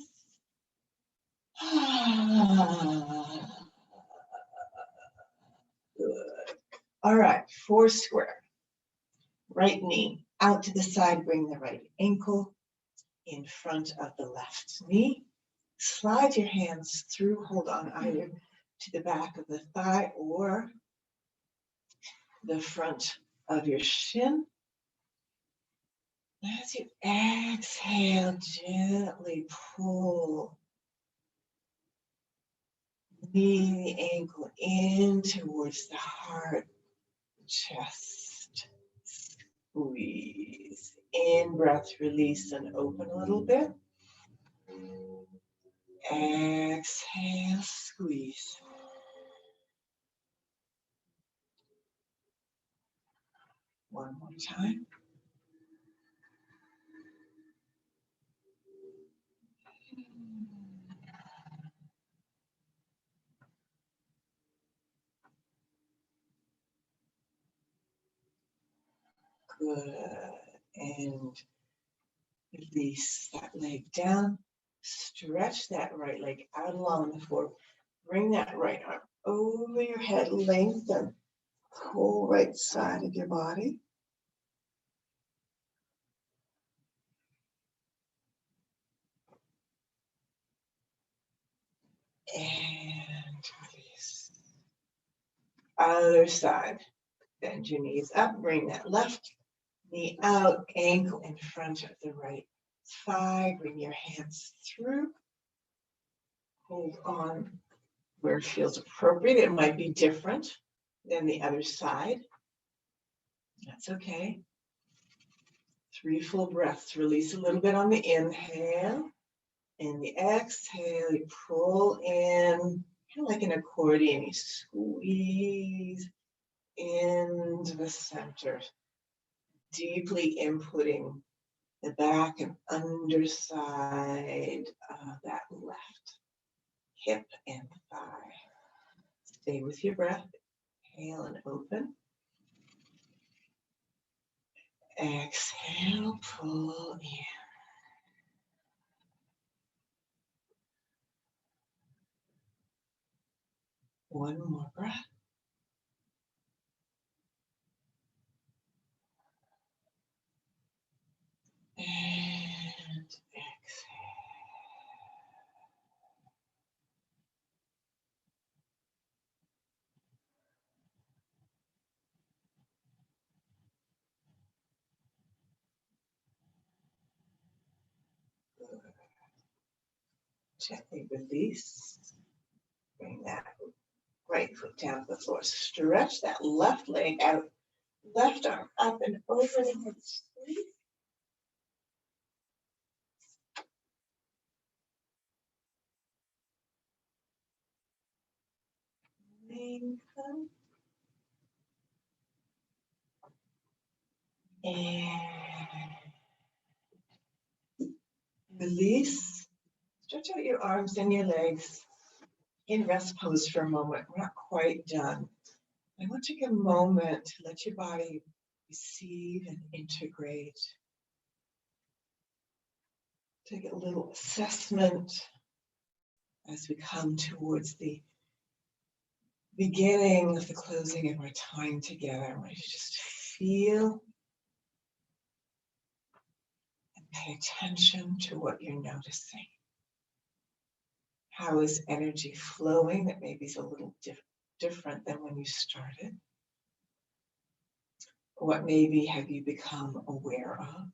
Good. All right, 4 square. Right knee out to the side, bring the right ankle in front of the left knee. Slide your hands through, hold on either to the back of the thigh or the front of your shin. As you exhale, gently pull the ankle in towards the heart, chest. Squeeze. In breath, release and open a little bit. Exhale, squeeze. One more time. Good. And release that leg down. Stretch that right leg out along the floor. Bring that right arm over your head. Lengthen the whole right side of your body. And release. Other side. Bend your knees up. Bring that left knee out. Ankle in front of the right thigh. Bring your hands through. Hold on where it feels appropriate. It might be different than the other side. That's okay. 3 full breaths. Release a little bit on the inhale. And the exhale, you pull in, kind of like an accordion. You squeeze into the center, deeply inputting the back and underside of that left hip and thigh. Stay with your breath. Inhale and open. Exhale, pull in. One more breath. And exhale. Good. Gently release. Bring that right foot down to the floor. Stretch that left leg out. Left arm up and over the head. Squeeze. Lengthen. And release. Stretch out your arms and your legs in rest pose for a moment. We're not quite done. I want to take a moment to let your body receive and integrate. Take a little assessment as we come towards the beginning of the closing of our time together. I want you to just feel and pay attention to what you're noticing. How is energy flowing that maybe is a little different than when you started? What maybe have you become aware of?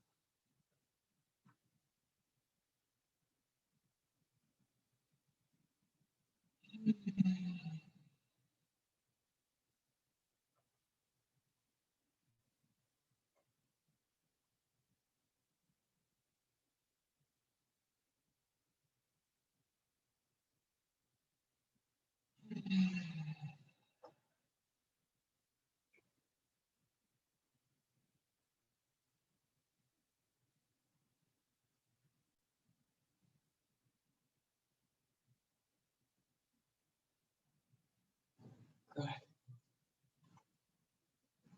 Good.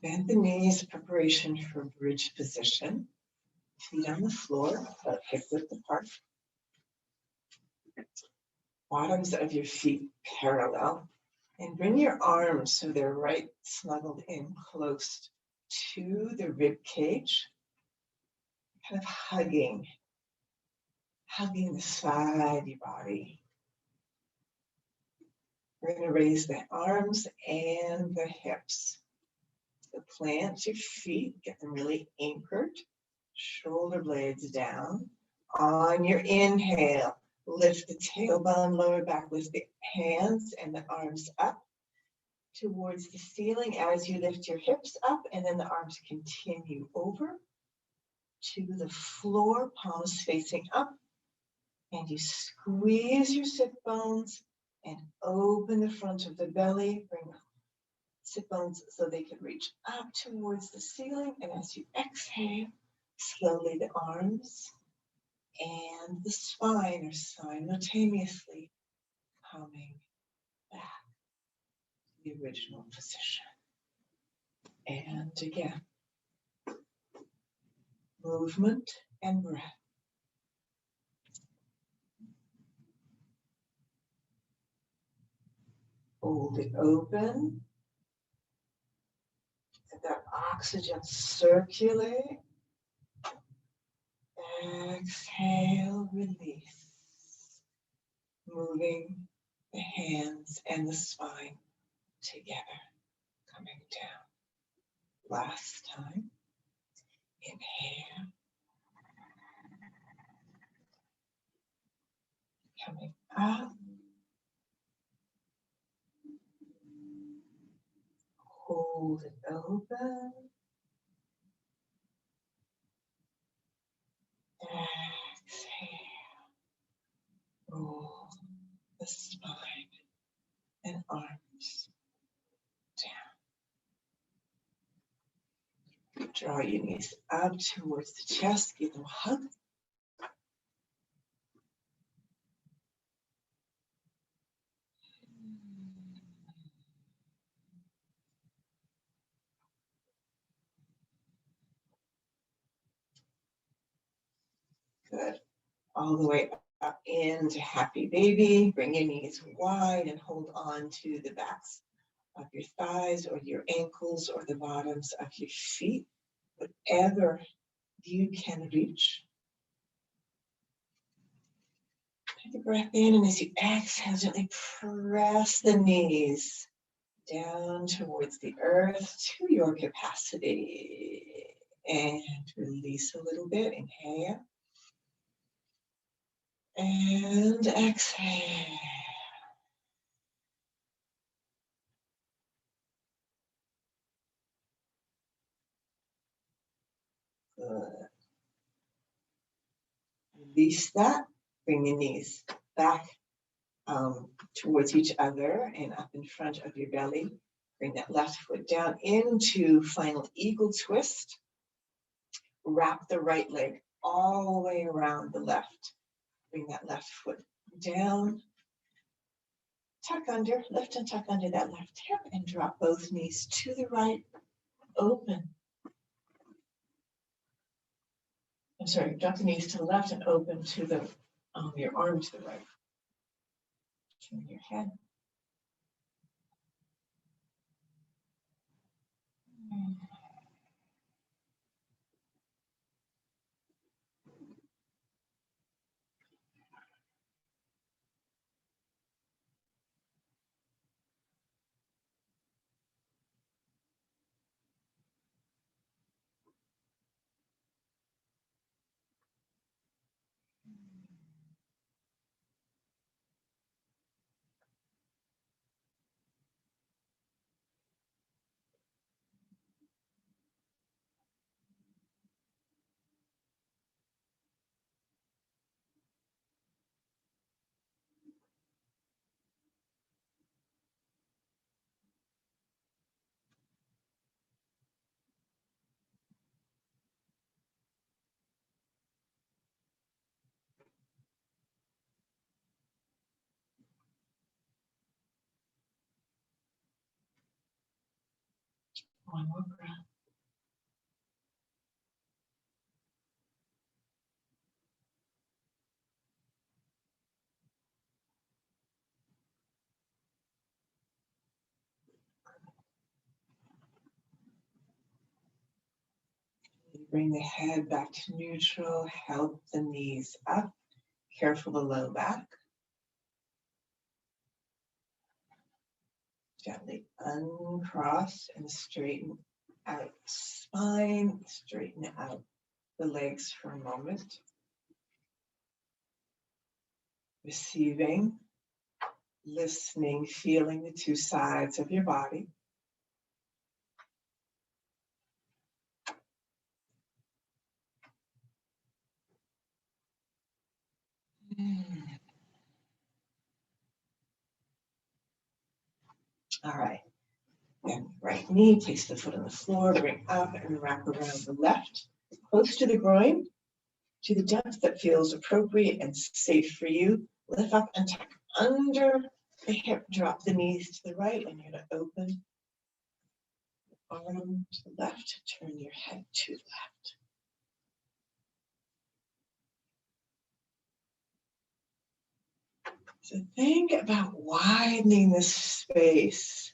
Bend the knees, preparation for bridge position. Feet on the floor, about hip width apart. Bottoms of your feet parallel. And bring your arms so they're right snuggled in close to the rib cage. Kind of hugging the side of your body. We're going to raise the arms and the hips. So plant your feet, get them really anchored. Shoulder blades down. On your inhale, lift the tailbone, lower back, lift the hands and the arms up towards the ceiling as you lift your hips up, and then the arms continue over to the floor, palms facing up, and you squeeze your sit bones and open the front of the belly. Bring the sit bones so they can reach up towards the ceiling, and as you exhale, slowly the arms and the spine are simultaneously coming back to the original position. And again, movement and breath. Hold it open. Let that oxygen circulate. Exhale, release. Moving the hands and the spine together, coming down. Last time. Inhale. Coming up. Hold it open. Exhale. Roll the spine and arms down. Draw your knees up towards the chest. Give them a hug. Good. All the way up into happy baby. Bring your knees wide and hold on to the backs of your thighs or your ankles or the bottoms of your feet, whatever you can reach. Take a breath in, and as you exhale, gently press the knees down towards the earth to your capacity. And release a little bit. Inhale. And exhale. Good. Release that. Bring the knees back towards each other and up in front of your belly. Bring that left foot down into final eagle twist. Wrap the right leg all the way around the left. Bring that left foot down. Tuck under, lift and tuck under that left hip and drop both knees to the right. Open. I'm sorry, drop the knees to the left and open to the your arm to the right. Turn your head. One more breath. bring the head back to neutral, help the knees up, careful the low back. Gently uncross and straighten out spine, straighten out the legs for a moment. Receiving, listening, feeling the two sides of your body. All right. And right knee takes the foot on the floor, bring up and wrap around the left, close to the groin, to the depth that feels appropriate and safe for you. Lift up and tuck under the hip, drop the knees to the right, and you're going to open the arm to the left, turn your head to the left. So think about widening the space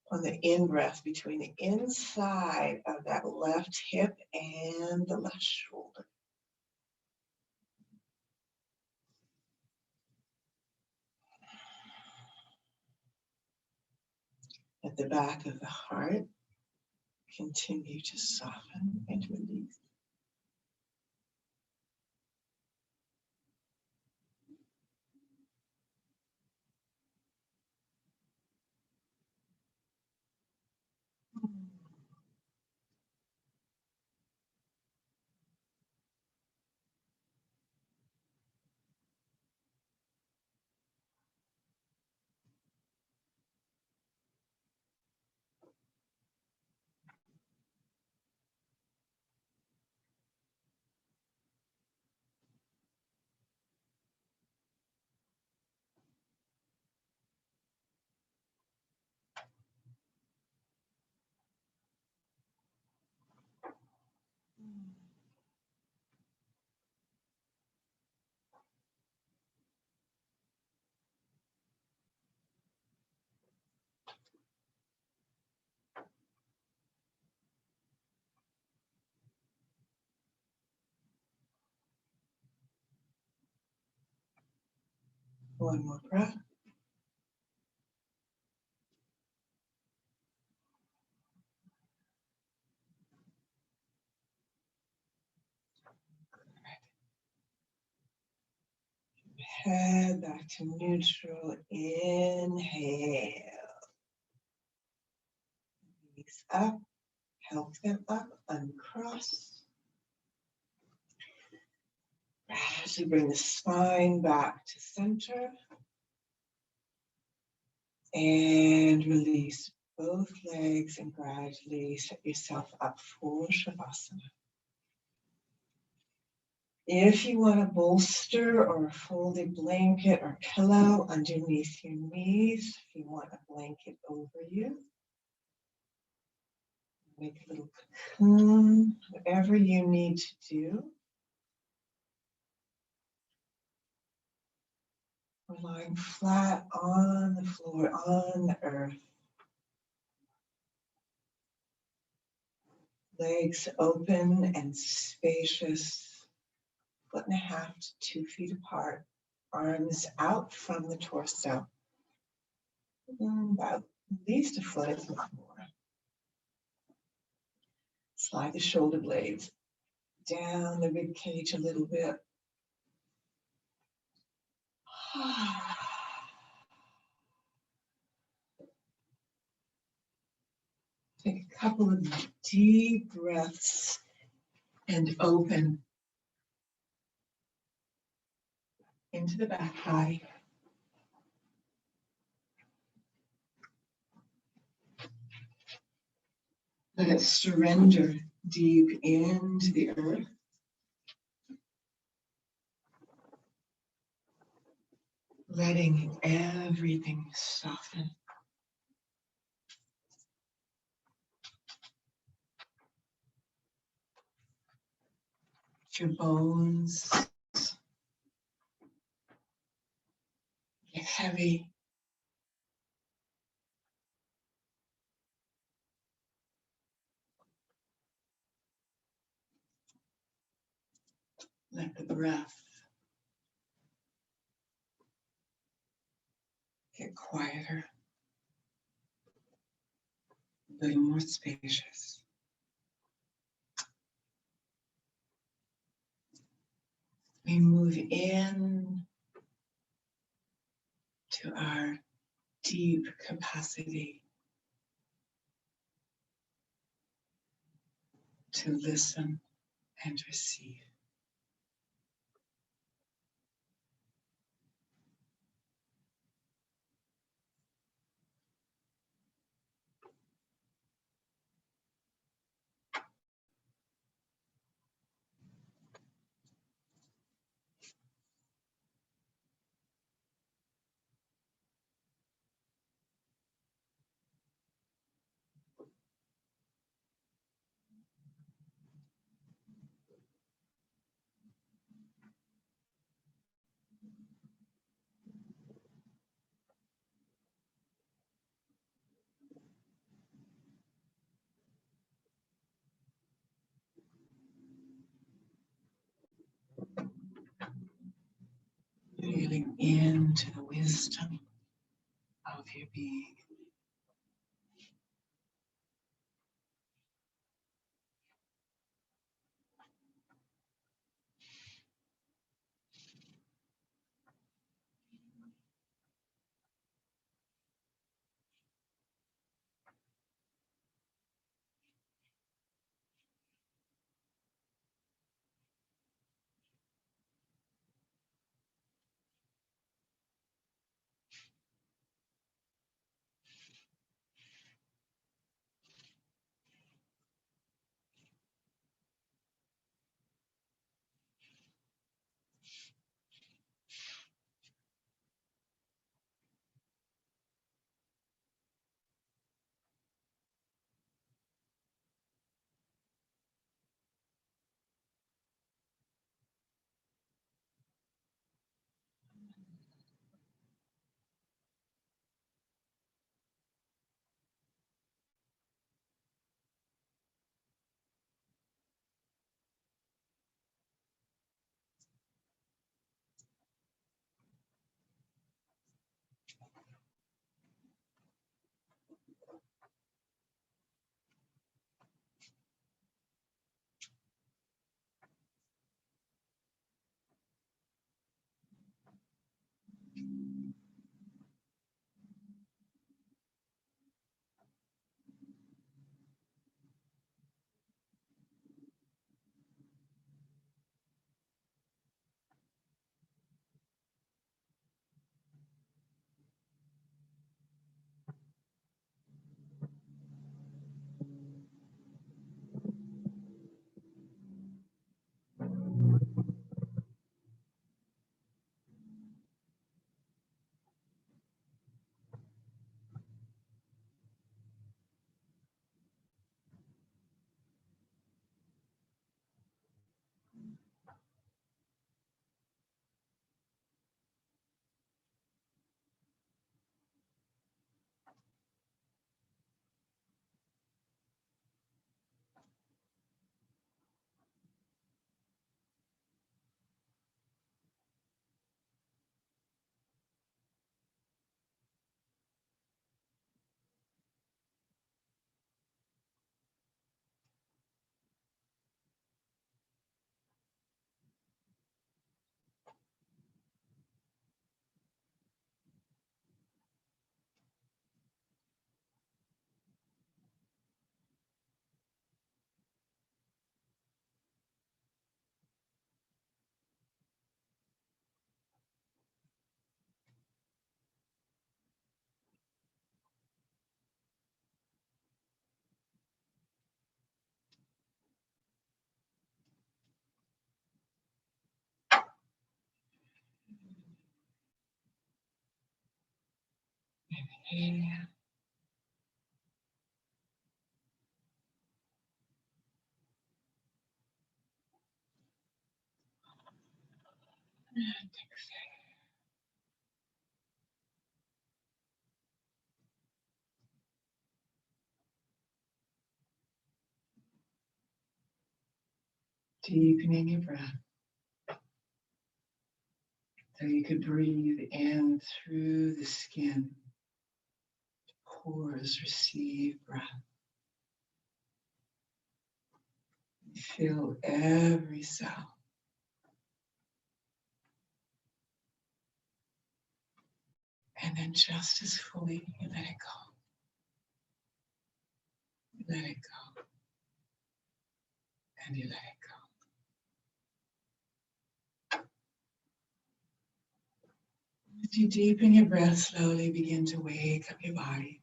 on the in-breath between the inside of that left hip and the left shoulder. At the back of the heart, continue to soften and release. One more breath. Head back to neutral. Inhale. Knees up. Help them up. Uncross. Gradually bring the spine back to center. And release both legs and gradually set yourself up for Shavasana. If you want a bolster or a folded blanket or pillow underneath your knees, if you want a blanket over you, make a little cocoon, whatever you need to do. We're lying flat on the floor, on the earth. Legs open and spacious, 1.5 to 2 feet apart. Arms out from the torso. About at least a foot, if not more. Slide the shoulder blades down the rib cage a little bit. Take a couple of deep breaths and open into the back body. Let it surrender deep into the earth. Letting everything soften. Your bones get heavy. Let the breath get quieter, a little more spacious. We move in to our deep capacity to listen and receive. Feeling into the wisdom of your being. Inhale. And exhale. Deepening your breath. So you could breathe in through the skin, pores, receive breath. Feel every cell. And then just as fully, you let it go. You let it go. And you let it go. As you deepen your breath, slowly begin to wake up your body.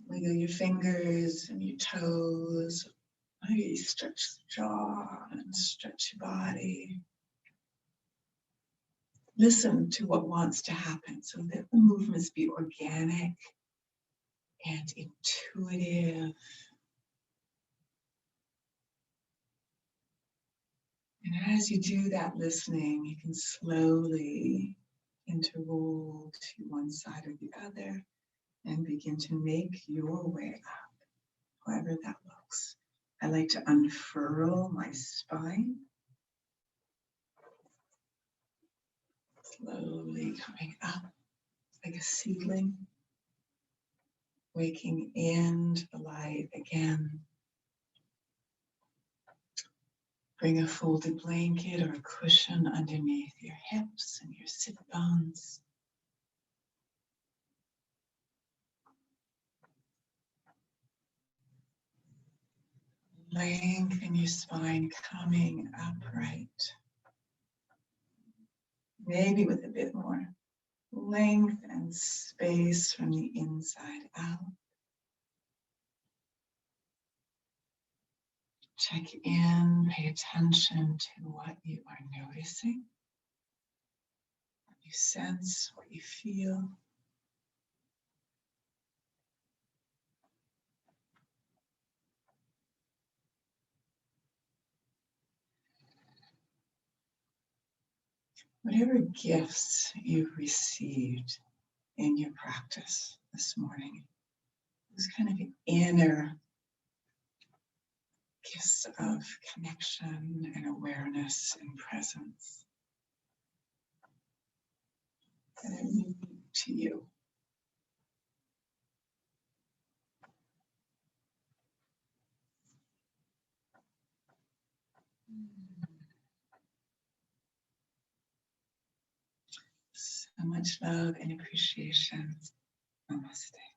Wiggle your fingers and your toes. Maybe stretch the jaw and stretch your body. Listen to what wants to happen so that the movements be organic and intuitive. And as you do that listening, you can slowly interroll to one side or the other and begin to make your way up, however that looks. I like to unfurl my spine, slowly coming up like a seedling, waking into the light again. Bring a folded blanket or a cushion underneath your hips and your sit bones. Lengthen your spine, coming upright. Maybe with a bit more length and space from the inside out. Check in, pay attention to what you are noticing, what you sense, what you feel. Whatever gifts you've received in your practice this morning, those kind of inner gifts of connection and awareness and presence that are unique to you. So much love and appreciation. Namaste.